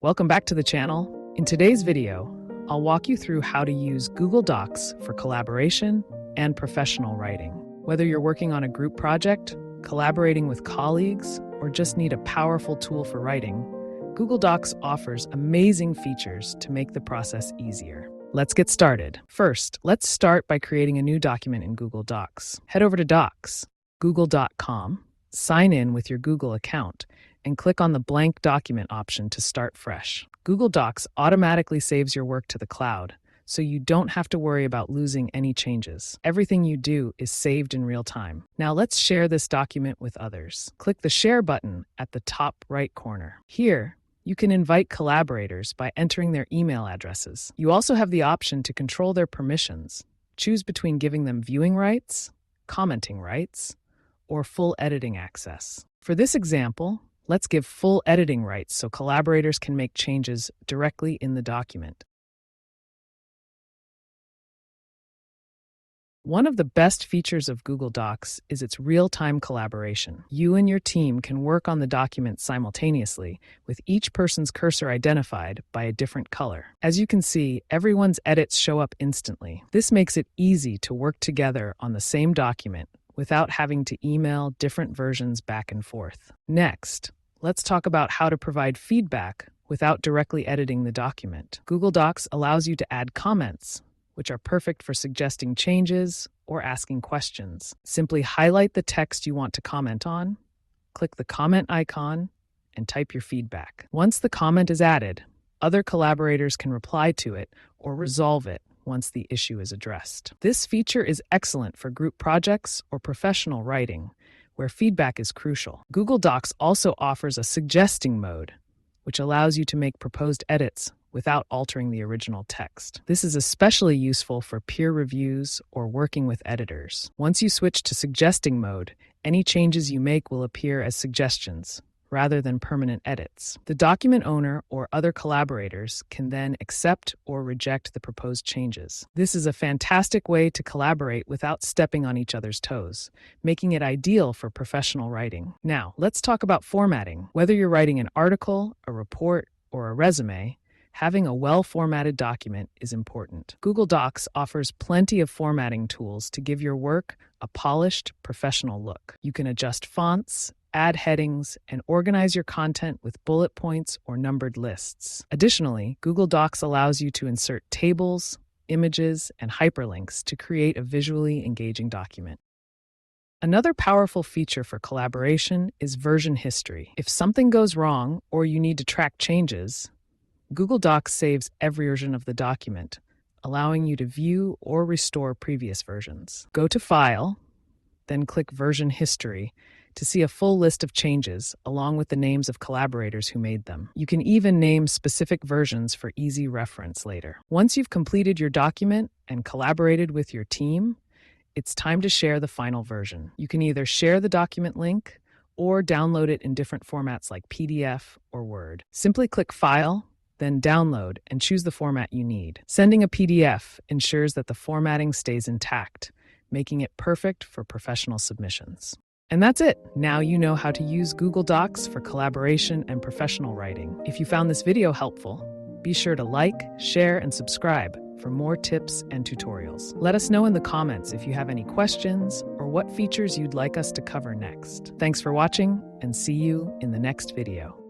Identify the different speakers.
Speaker 1: Welcome back to the channel. In today's video, I'll walk you through how to use Google Docs for collaboration and professional writing. Whether you're working on a group project, collaborating with colleagues, or just need a powerful tool for writing, Google Docs offers amazing features to make the process easier. Let's get started. First, let's start by creating a new document in Google Docs. Head over to Docs, google.com, sign in with your Google account, and click on the blank document option to start fresh. Google Docs automatically saves your work to the cloud, so you don't have to worry about losing any changes. Everything you do is saved in real time. Now let's share this document with others. Click the Share button at the top right corner. Here, you can invite collaborators by entering their email addresses. You also have the option to control their permissions. Choose between giving them viewing rights, commenting rights, or full editing access. For this example, let's give full editing rights so collaborators can make changes directly in the document. One of the best features of Google Docs is its real-time collaboration. You and your team can work on the document simultaneously, with each person's cursor identified by a different color. As you can see, everyone's edits show up instantly. This makes it easy to work together on the same document without having to email different versions back and forth. Next, let's talk about how to provide feedback without directly editing the document. Google Docs allows you to add comments, which are perfect for suggesting changes or asking questions. Simply highlight the text you want to comment on, click the comment icon, and type your feedback. Once the comment is added, other collaborators can reply to it or resolve it once the issue is addressed. This feature is excellent for group projects or professional writing, where feedback is crucial. Google Docs also offers a suggesting mode, which allows you to make proposed edits without altering the original text. This is especially useful for peer reviews or working with editors. Once you switch to suggesting mode, any changes you make will appear as suggestions rather than permanent edits. The document owner or other collaborators can then accept or reject the proposed changes. This is a fantastic way to collaborate without stepping on each other's toes, making it ideal for professional writing. Now, let's talk about formatting. Whether you're writing an article, a report, or a resume, having a well-formatted document is important. Google Docs offers plenty of formatting tools to give your work a polished, professional look. You can adjust fonts, add headings, and organize your content with bullet points or numbered lists. Additionally, Google Docs allows you to insert tables, images, and hyperlinks to create a visually engaging document. Another powerful feature for collaboration is version history. If something goes wrong or you need to track changes, Google Docs saves every version of the document, allowing you to view or restore previous versions. Go to File, then click Version History to see a full list of changes along with the names of collaborators who made them. You can even name specific versions for easy reference later. Once you've completed your document and collaborated with your team, it's time to share the final version. You can either share the document link or download it in different formats like PDF or Word. Simply click File, then Download, and choose the format you need. Sending a PDF ensures that the formatting stays intact, making it perfect for professional submissions. And that's it. Now you know how to use Google Docs for collaboration and professional writing. If you found this video helpful, be sure to like, share, and subscribe for more tips and tutorials. Let us know in the comments if you have any questions or what features you'd like us to cover next. Thanks for watching, and see you in the next video.